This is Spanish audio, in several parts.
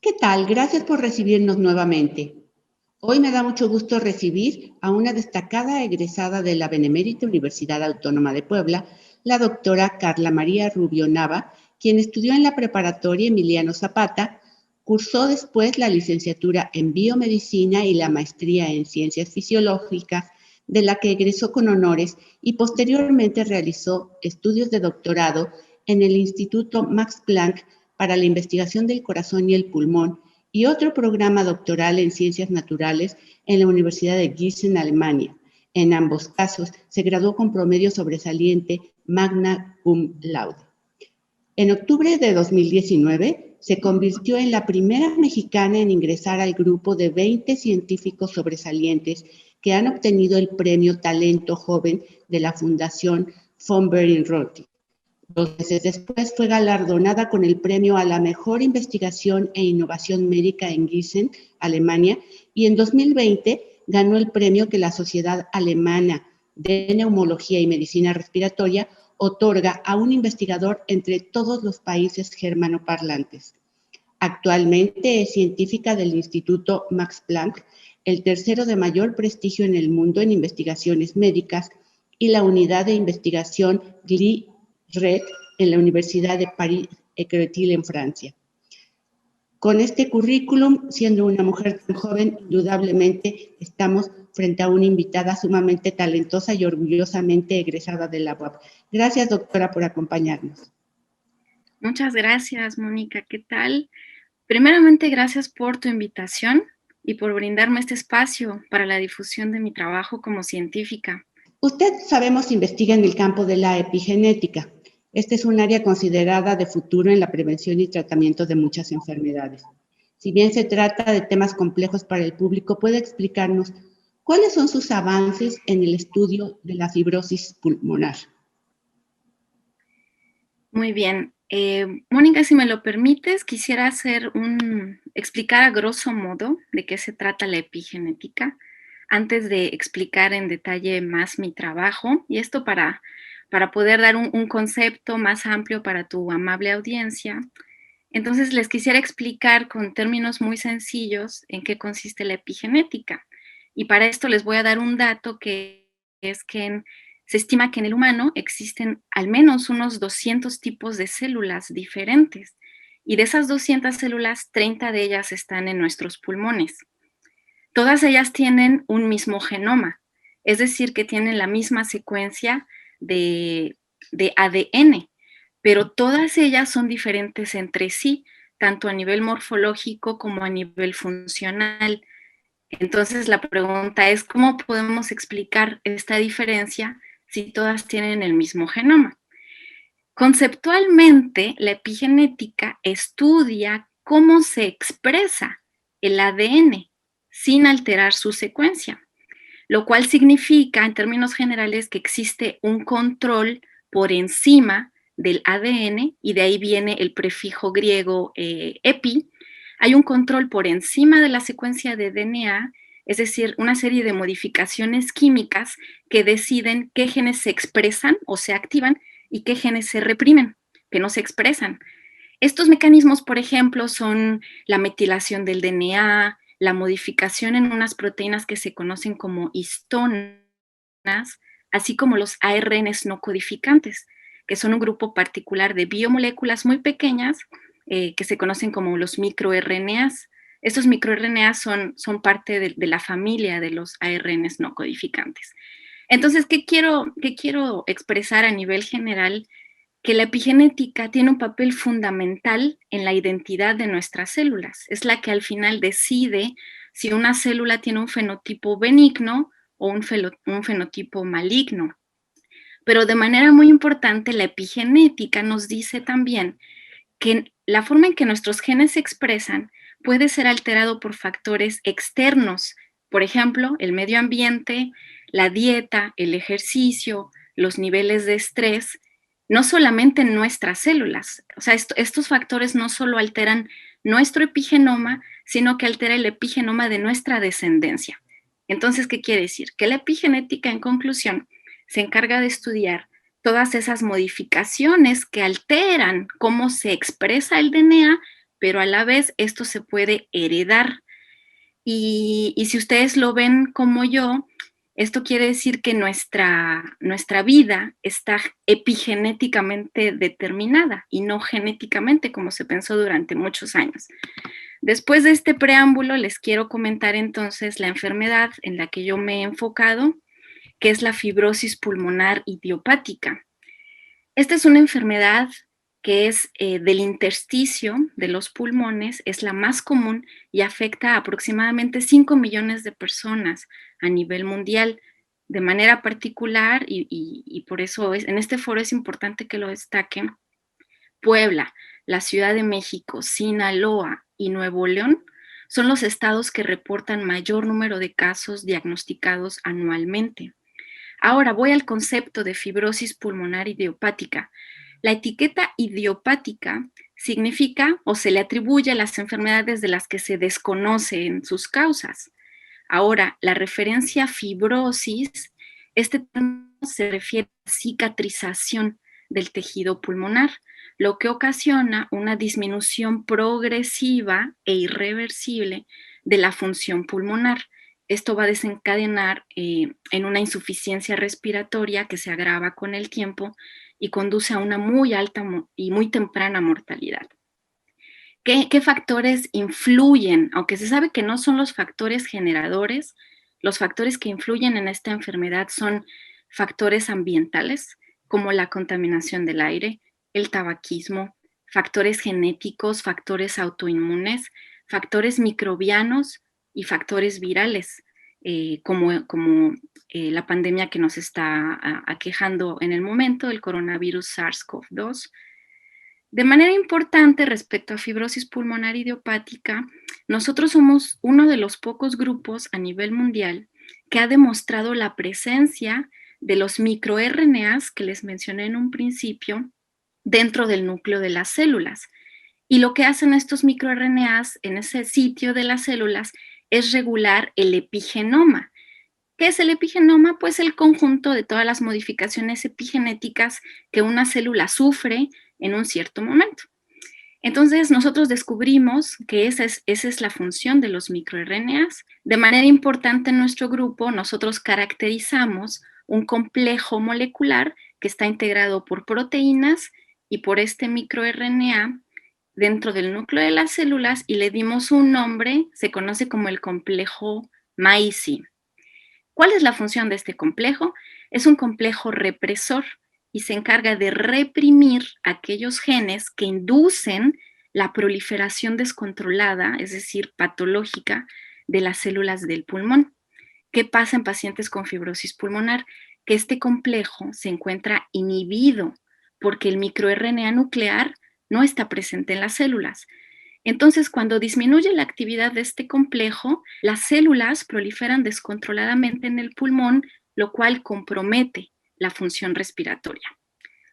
¿Qué tal? Gracias por recibirnos nuevamente. Hoy me da mucho gusto recibir a una destacada egresada de la Benemérita Universidad Autónoma de Puebla, la doctora Carla María Rubio Nava, quien estudió en la preparatoria Emiliano Zapata, cursó después la licenciatura en biomedicina y la maestría en ciencias fisiológicas, de la que egresó con honores y posteriormente realizó estudios de doctorado en el Instituto Max Planck para la investigación del corazón y el pulmón y otro programa doctoral en ciencias naturales en la Universidad de Gießen, Alemania. En ambos casos se graduó con promedio sobresaliente magna cum laude. En octubre de 2019 se convirtió en la primera mexicana en ingresar al grupo de 20 científicos sobresalientes que han obtenido el premio Talento Joven de la Fundación von Behring-Röthi. 2 meses después fue galardonada con el premio a la mejor investigación e innovación médica en Gießen, Alemania, y en 2020 ganó el premio que la Sociedad Alemana de Neumología y Medicina Respiratoria otorga a un investigador entre todos los países germanoparlantes. Actualmente es científica del Instituto Max Planck, el tercero de mayor prestigio en el mundo en investigaciones médicas, y la unidad de investigación GLI-RED en la Universidad de París-Créteil en Francia. Con este currículum, siendo una mujer tan joven, indudablemente estamos frente a una invitada sumamente talentosa y orgullosamente egresada de la UAP. Gracias, doctora, por acompañarnos. Muchas gracias, Mónica. ¿Qué tal? Primeramente, gracias por tu invitación y por brindarme este espacio para la difusión de mi trabajo como científica. Usted, sabemos, investiga en el campo de la epigenética. Este es un área considerada de futuro en la prevención y tratamiento de muchas enfermedades. Si bien se trata de temas complejos para el público, ¿puede explicarnos cuáles son sus avances en el estudio de la fibrosis pulmonar? Muy bien. Mónica, si me lo permites, quisiera explicar a grosso modo de qué se trata la epigenética, antes de explicar en detalle más mi trabajo, y esto para poder dar un concepto más amplio para tu amable audiencia. Entonces, les quisiera explicar con términos muy sencillos en qué consiste la epigenética. Y para esto les voy a dar un dato que es que se estima que en el humano existen al menos unos 200 tipos de células diferentes. Y de esas 200 células, 30 de ellas están en nuestros pulmones. Todas ellas tienen un mismo genoma, es decir, que tienen la misma secuencia de ADN, pero todas ellas son diferentes entre sí, tanto a nivel morfológico como a nivel funcional. Entonces la pregunta es, ¿cómo podemos explicar esta diferencia si todas tienen el mismo genoma? Conceptualmente, la epigenética estudia cómo se expresa el ADN sin alterar su secuencia, lo cual significa, en términos generales, que existe un control por encima del ADN, y de ahí viene el prefijo griego epi. Hay un control por encima de la secuencia de DNA, es decir, una serie de modificaciones químicas que deciden qué genes se expresan o se activan y qué genes se reprimen, que no se expresan. Estos mecanismos, por ejemplo, son la metilación del DNA, la modificación en unas proteínas que se conocen como histonas, así como los ARNs no codificantes, que son un grupo particular de biomoléculas muy pequeñas que se conocen como los microRNAs. Estos microRNAs son parte de la familia de los ARNs no codificantes. Entonces, ¿qué quiero expresar a nivel general? Que la epigenética tiene un papel fundamental en la identidad de nuestras células. Es la que al final decide si una célula tiene un fenotipo benigno o un fenotipo maligno. Pero de manera muy importante, la epigenética nos dice también que la forma en que nuestros genes se expresan puede ser alterado por factores externos, por ejemplo, el medio ambiente, la dieta, el ejercicio, los niveles de estrés, no solamente en nuestras células. O sea, estos factores no solo alteran nuestro epigenoma, sino que altera el epigenoma de nuestra descendencia. Entonces, ¿qué quiere decir? Que la epigenética, en conclusión, se encarga de estudiar todas esas modificaciones que alteran cómo se expresa el DNA, pero a la vez esto se puede heredar. Y si ustedes lo ven como yo, esto quiere decir que nuestra vida está epigenéticamente determinada y no genéticamente, como se pensó durante muchos años. Después de este preámbulo, les quiero comentar entonces la enfermedad en la que yo me he enfocado, que es la fibrosis pulmonar idiopática. Esta es una enfermedad que es del intersticio de los pulmones, es la más común y afecta a aproximadamente 5 millones de personas a nivel mundial. De manera particular, y por eso en este foro es importante que lo destaquen, Puebla, la Ciudad de México, Sinaloa y Nuevo León son los estados que reportan mayor número de casos diagnosticados anualmente. Ahora voy al concepto de fibrosis pulmonar idiopática. La etiqueta idiopática significa o se le atribuye a las enfermedades de las que se desconocen sus causas. Ahora, la referencia fibrosis, este término se refiere a cicatrización del tejido pulmonar, lo que ocasiona una disminución progresiva e irreversible de la función pulmonar. Esto va a desencadenar en una insuficiencia respiratoria que se agrava con el tiempo y conduce a una muy alta y muy temprana mortalidad. ¿Qué factores influyen? Aunque se sabe que no son los factores generadores, los factores que influyen en esta enfermedad son factores ambientales, como la contaminación del aire, el tabaquismo, factores genéticos, factores autoinmunes, factores microbianos y factores virales, como la pandemia que nos está aquejando en el momento, el coronavirus SARS-CoV-2. De manera importante respecto a fibrosis pulmonar idiopática, nosotros somos uno de los pocos grupos a nivel mundial que ha demostrado la presencia de los microRNAs que les mencioné en un principio dentro del núcleo de las células. Y lo que hacen estos microRNAs en ese sitio de las células es regular el epigenoma. ¿Qué es el epigenoma? Pues el conjunto de todas las modificaciones epigenéticas que una célula sufre en un cierto momento. Entonces, nosotros descubrimos que esa es la función de los microRNAs. De manera importante en nuestro grupo, nosotros caracterizamos un complejo molecular que está integrado por proteínas y por este microRNA dentro del núcleo de las células y le dimos un nombre, se conoce como el complejo MAICI. ¿Cuál es la función de este complejo? Es un complejo represor y se encarga de reprimir aquellos genes que inducen la proliferación descontrolada, es decir, patológica, de las células del pulmón. ¿Qué pasa en pacientes con fibrosis pulmonar? Que este complejo se encuentra inhibido porque el microRNA nuclear no está presente en las células. Entonces, cuando disminuye la actividad de este complejo, las células proliferan descontroladamente en el pulmón, lo cual compromete la función respiratoria.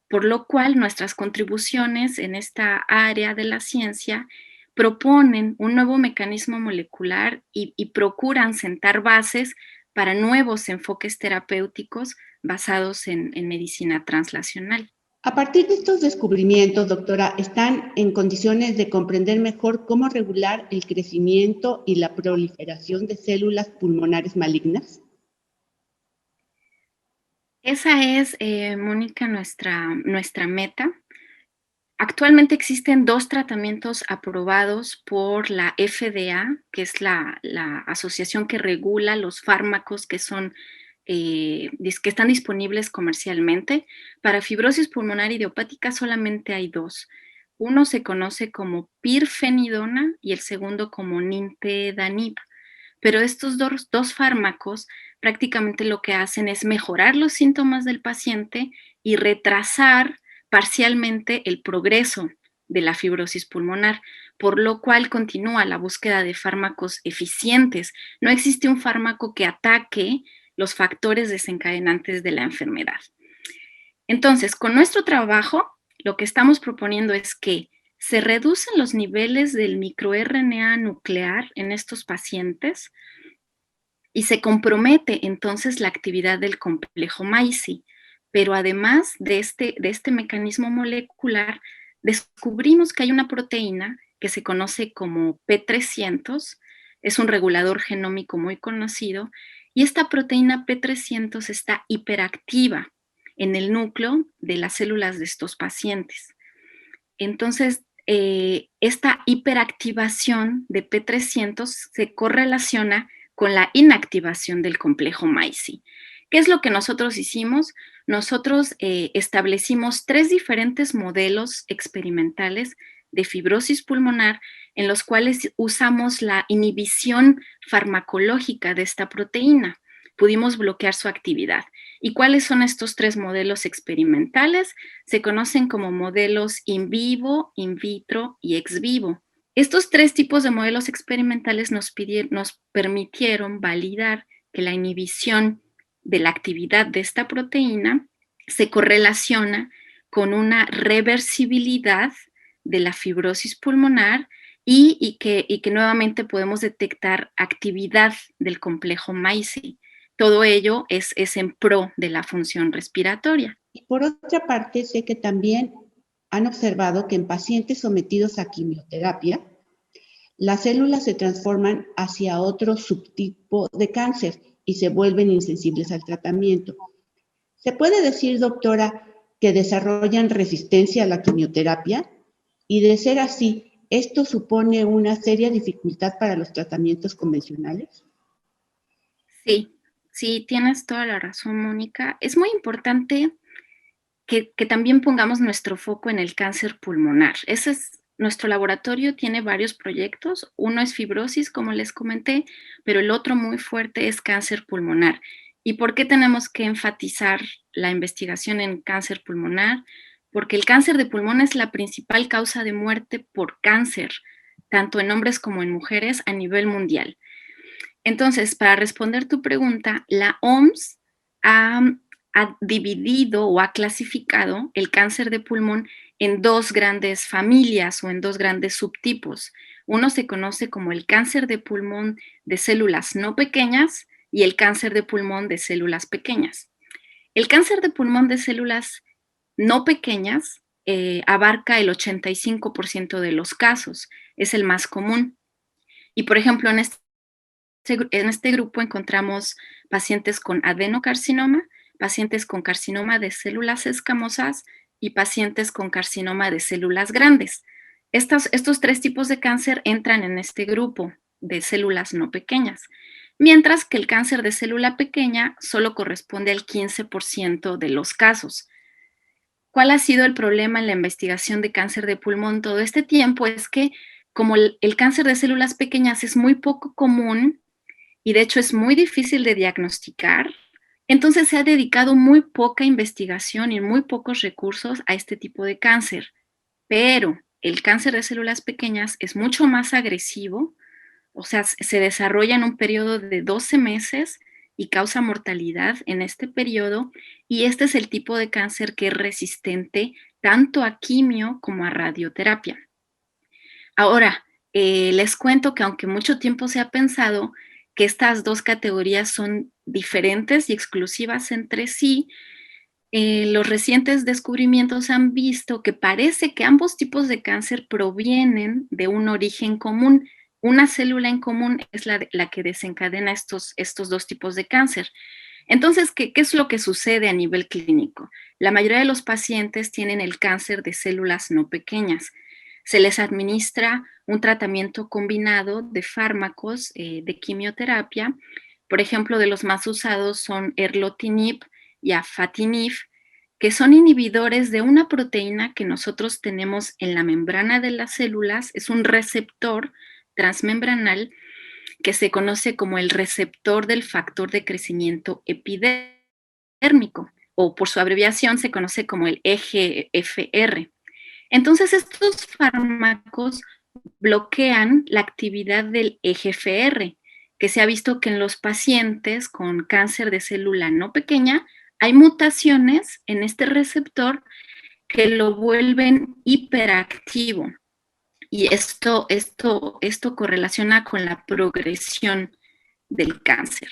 Por lo cual, nuestras contribuciones en esta área de la ciencia proponen un nuevo mecanismo molecular y procuran sentar bases para nuevos enfoques terapéuticos basados en medicina translacional. A partir de estos descubrimientos, doctora, ¿están en condiciones de comprender mejor cómo regular el crecimiento y la proliferación de células pulmonares malignas? Esa es, Mónica, nuestra meta. Actualmente existen 2 tratamientos aprobados por la FDA, que es la asociación que regula los fármacos que están disponibles comercialmente. Para fibrosis pulmonar idiopática solamente hay 2. Uno se conoce como pirfenidona y el segundo como nintedanib. Pero estos dos fármacos prácticamente lo que hacen es mejorar los síntomas del paciente y retrasar parcialmente el progreso de la fibrosis pulmonar, por lo cual continúa la búsqueda de fármacos eficientes. No existe un fármaco que ataque los factores desencadenantes de la enfermedad. Entonces, con nuestro trabajo, lo que estamos proponiendo es que se reducen los niveles del microRNA nuclear en estos pacientes y se compromete entonces la actividad del complejo MAICI. Pero además de este mecanismo molecular, descubrimos que hay una proteína que se conoce como P300, es un regulador genómico muy conocido, y esta proteína P300 está hiperactiva en el núcleo de las células de estos pacientes. Entonces, esta hiperactivación de P300 se correlaciona con la inactivación del complejo MAICI. ¿Qué es lo que nosotros hicimos? Nosotros establecimos 3 diferentes modelos experimentales de fibrosis pulmonar en los cuales usamos la inhibición farmacológica de esta proteína. Pudimos bloquear su actividad. ¿Y cuáles son estos 3 modelos experimentales? Se conocen como modelos in vivo, in vitro y ex vivo. Estos 3 tipos de modelos experimentales nos permitieron validar que la inhibición de la actividad de esta proteína se correlaciona con una reversibilidad de la fibrosis pulmonar y que nuevamente podemos detectar actividad del complejo MAICI. Todo ello es en pro de la función respiratoria. Y por otra parte, sé que también han observado que en pacientes sometidos a quimioterapia, las células se transforman hacia otro subtipo de cáncer y se vuelven insensibles al tratamiento. ¿Se puede decir, doctora, que desarrollan resistencia a la quimioterapia? Y de ser así, ¿esto supone una seria dificultad para los tratamientos convencionales? Sí, tienes toda la razón, Mónica. Es muy importante que también pongamos nuestro foco en el cáncer pulmonar. Nuestro laboratorio tiene varios proyectos. Uno es fibrosis, como les comenté, pero el otro muy fuerte es cáncer pulmonar. ¿Y por qué tenemos que enfatizar la investigación en cáncer pulmonar? Porque el cáncer de pulmón es la principal causa de muerte por cáncer, tanto en hombres como en mujeres a nivel mundial. Entonces, para responder tu pregunta, la OMS ha dividido o ha clasificado el cáncer de pulmón en 2 grandes familias o en 2 grandes subtipos. Uno se conoce como el cáncer de pulmón de células no pequeñas y el cáncer de pulmón de células pequeñas. El cáncer de pulmón de células no pequeñas abarca el 85% de los casos, es el más común. Y por ejemplo, en este grupo encontramos pacientes con adenocarcinoma, pacientes con carcinoma de células escamosas y pacientes con carcinoma de células grandes. Estos 3 tipos de cáncer entran en este grupo de células no pequeñas, mientras que el cáncer de célula pequeña solo corresponde al 15% de los casos. ¿Cuál ha sido el problema en la investigación de cáncer de pulmón todo este tiempo? Es que como el cáncer de células pequeñas es muy poco común, y de hecho es muy difícil de diagnosticar, entonces se ha dedicado muy poca investigación y muy pocos recursos a este tipo de cáncer. Pero el cáncer de células pequeñas es mucho más agresivo, o sea, se desarrolla en un periodo de 12 meses y causa mortalidad en este periodo, y este es el tipo de cáncer que es resistente tanto a quimio como a radioterapia. Ahora, les cuento que aunque mucho tiempo se ha pensado que estas 2 categorías son diferentes y exclusivas entre sí, los recientes descubrimientos han visto que parece que ambos tipos de cáncer provienen de un origen común. Una célula en común es la que desencadena estos 2 tipos de cáncer. Entonces, ¿qué es lo que sucede a nivel clínico? La mayoría de los pacientes tienen el cáncer de células no pequeñas. Se les administra un tratamiento combinado de fármacos de quimioterapia. Por ejemplo, de los más usados son erlotinib y afatinib, que son inhibidores de una proteína que nosotros tenemos en la membrana de las células. Es un receptor transmembranal que se conoce como el receptor del factor de crecimiento epidérmico, o por su abreviación se conoce como el EGFR. Entonces, estos fármacos bloquean la actividad del EGFR, que se ha visto que en los pacientes con cáncer de célula no pequeña hay mutaciones en este receptor que lo vuelven hiperactivo. Y esto correlaciona con la progresión del cáncer.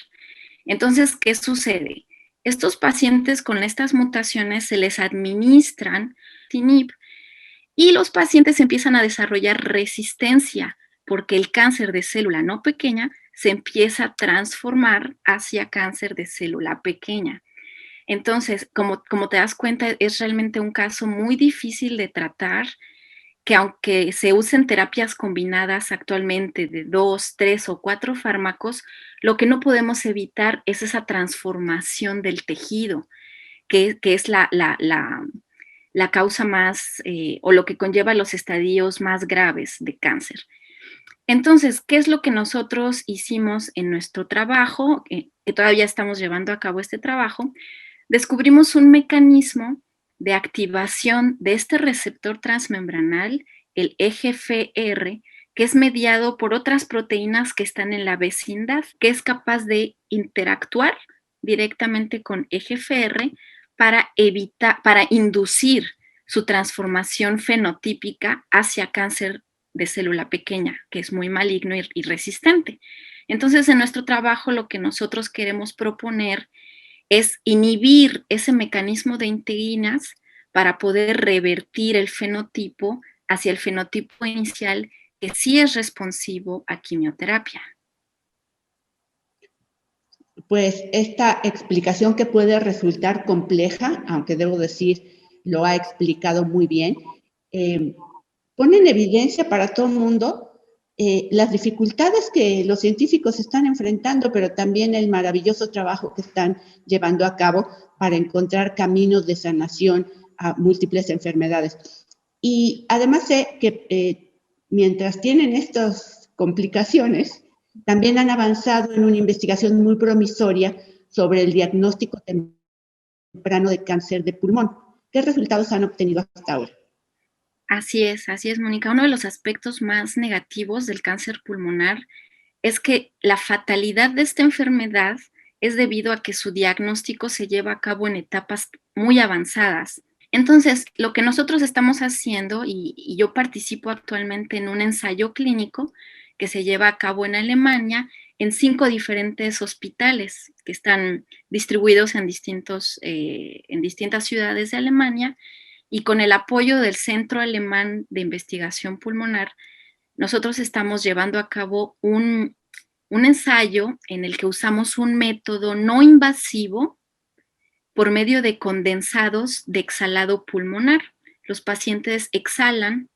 Entonces, ¿qué sucede? Estos pacientes con estas mutaciones se les administran tinib, y los pacientes empiezan a desarrollar resistencia porque el cáncer de célula no pequeña se empieza a transformar hacia cáncer de célula pequeña. Entonces, como te das cuenta, es realmente un caso muy difícil de tratar, que aunque se usen terapias combinadas actualmente de 2, 3 o 4 fármacos, lo que no podemos evitar es esa transformación del tejido, que es la causa más, o lo que conlleva los estadios más graves de cáncer. Entonces, ¿qué es lo que nosotros hicimos en nuestro trabajo? Que todavía estamos llevando a cabo este trabajo. Descubrimos un mecanismo de activación de este receptor transmembranal, el EGFR, que es mediado por otras proteínas que están en la vecindad, que es capaz de interactuar directamente con EGFR para inducir su transformación fenotípica hacia cáncer de célula pequeña, que es muy maligno y resistente. Entonces, en nuestro trabajo lo que nosotros queremos proponer es inhibir ese mecanismo de integrinas para poder revertir el fenotipo hacia el fenotipo inicial que sí es responsivo a quimioterapia. Pues esta explicación, que puede resultar compleja, aunque debo decir, lo ha explicado muy bien, pone en evidencia para todo el mundo las dificultades que los científicos están enfrentando, pero también el maravilloso trabajo que están llevando a cabo para encontrar caminos de sanación a múltiples enfermedades. Y además sé que mientras tienen estas complicaciones, también han avanzado en una investigación muy promisoria sobre el diagnóstico temprano de cáncer de pulmón. ¿Qué resultados han obtenido hasta ahora? Así es, Mónica. Uno de los aspectos más negativos del cáncer pulmonar es que la fatalidad de esta enfermedad es debido a que su diagnóstico se lleva a cabo en etapas muy avanzadas. Entonces, lo que nosotros estamos haciendo, y yo participo actualmente en un ensayo clínico que se lleva a cabo en Alemania, en 5 diferentes hospitales que están distribuidos en distintas ciudades de Alemania, y con el apoyo del Centro Alemán de Investigación Pulmonar, nosotros estamos llevando a cabo un ensayo en el que usamos un método no invasivo por medio de condensados de exhalado pulmonar. Los pacientes exhalan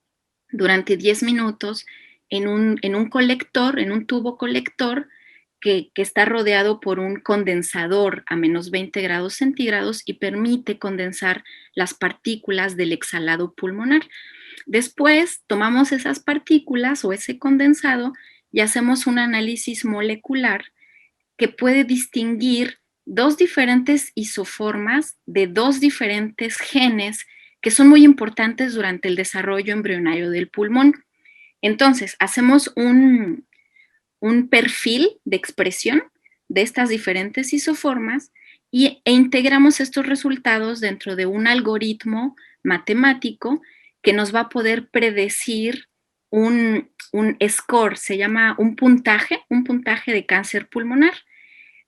durante 10 minutos en un colector, en un tubo colector que está rodeado por un condensador a menos 20 grados centígrados y permite condensar las partículas del exhalado pulmonar. Después tomamos esas partículas o ese condensado y hacemos un análisis molecular que puede distinguir 2 diferentes isoformas de 2 diferentes genes que son muy importantes durante el desarrollo embrionario del pulmón. Entonces, hacemos un perfil de expresión de estas diferentes isoformas e integramos estos resultados dentro de un algoritmo matemático que nos va a poder predecir un score, se llama un puntaje de cáncer pulmonar.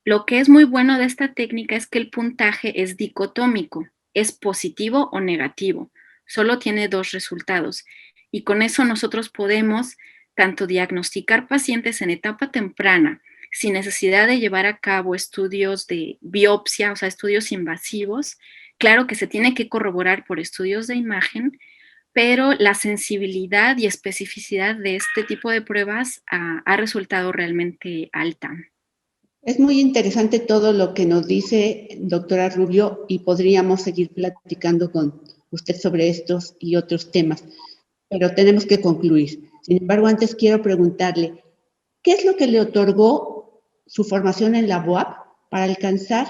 Lo que es muy bueno de esta técnica es que el puntaje es dicotómico, es positivo o negativo, solo tiene 2 resultados. Y con eso nosotros podemos tanto diagnosticar pacientes en etapa temprana, sin necesidad de llevar a cabo estudios de biopsia, o sea, estudios invasivos. Claro que se tiene que corroborar por estudios de imagen, pero la sensibilidad y especificidad de este tipo de pruebas ha resultado realmente alta. Es muy interesante todo lo que nos dice doctora Rubio, y podríamos seguir platicando con usted sobre estos y otros temas, pero tenemos que concluir. Sin embargo, antes quiero preguntarle, ¿qué es lo que le otorgó su formación en la UAP para alcanzar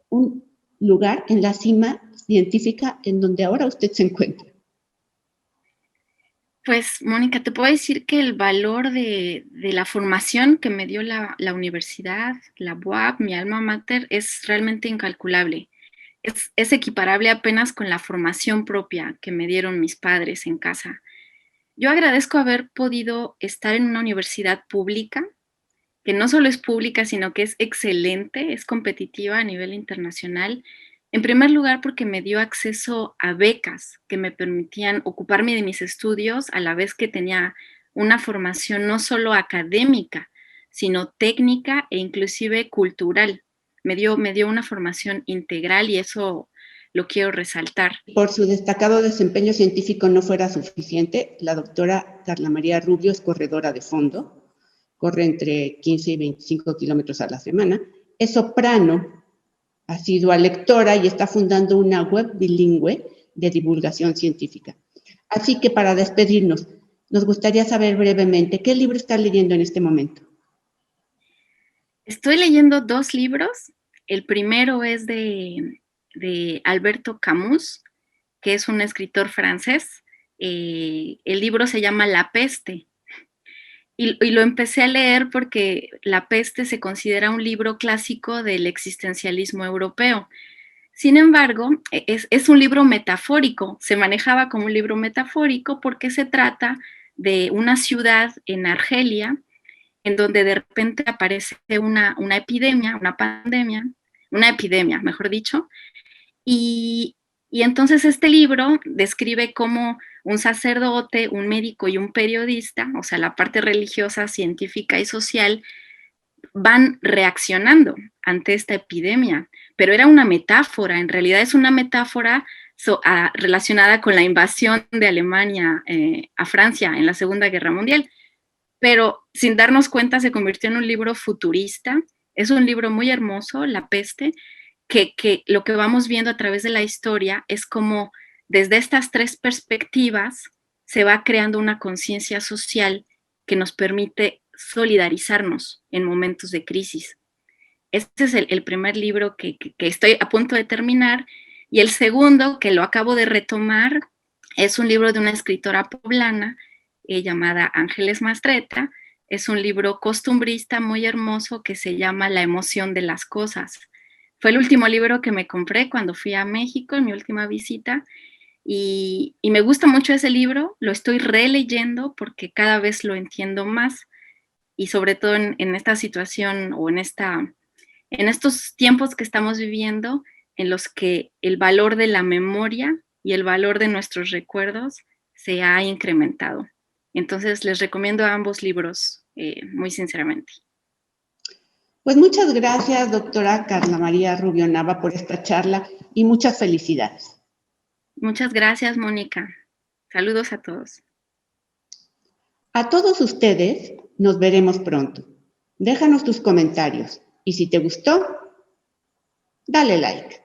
un lugar en la cima científica en donde ahora usted se encuentra? Pues, Mónica, te puedo decir que el valor de la formación que me dio la universidad, la UAP, mi alma mater, es realmente incalculable. Es equiparable apenas con la formación propia que me dieron mis padres en casa. Yo agradezco haber podido estar en una universidad pública, que no solo es pública, sino que es excelente, es competitiva a nivel internacional, En primer lugar, porque me dio acceso a becas que me permitían ocuparme de mis estudios a la vez que tenía una formación no solo académica, sino técnica e inclusive cultural. Me dio una formación integral y eso lo quiero resaltar. Por su destacado desempeño científico no fuera suficiente, la doctora Carla María Rubio es corredora de fondo, corre entre 15 y 25 kilómetros a la semana, es soprano, asidua lectora y está fundando una web bilingüe de divulgación científica. Así que para despedirnos, nos gustaría saber brevemente qué libro está leyendo en este momento. Estoy leyendo 2 libros. El primero es de Alberto Camus, que es un escritor francés. El libro se llama La peste. Y lo empecé a leer porque La peste se considera un libro clásico del existencialismo europeo. Sin embargo, es un libro metafórico, se manejaba como un libro metafórico porque se trata de una ciudad en Argelia en donde de repente aparece una epidemia, una epidemia, mejor dicho, y entonces este libro describe cómo un sacerdote, un médico y un periodista, o sea, la parte religiosa, científica y social, van reaccionando ante esta epidemia. Pero era una metáfora, en realidad es una metáfora relacionada con la invasión de Alemania a Francia en la Segunda Guerra Mundial. Pero sin darnos cuenta se convirtió en un libro futurista. Es un libro muy hermoso, La peste, que lo que vamos viendo a través de la historia es como desde estas 3 perspectivas se va creando una conciencia social que nos permite solidarizarnos en momentos de crisis. Este es el primer libro que estoy a punto de terminar, y el segundo, que lo acabo de retomar, es un libro de una escritora poblana llamada Ángeles Mastretta. Es un libro costumbrista muy hermoso que se llama La emoción de las cosas. Fue el último libro que me compré cuando fui a México en mi última visita y me gusta mucho ese libro, lo estoy releyendo porque cada vez lo entiendo más y sobre todo en esta situación o en estos tiempos que estamos viviendo en los que el valor de la memoria y el valor de nuestros recuerdos se ha incrementado. Entonces les recomiendo ambos libros muy sinceramente. Pues muchas gracias, doctora Carla María Rubio Nava, por esta charla y muchas felicidades. Muchas gracias, Mónica. Saludos a todos. A todos ustedes, nos veremos pronto. Déjanos tus comentarios y si te gustó, dale like.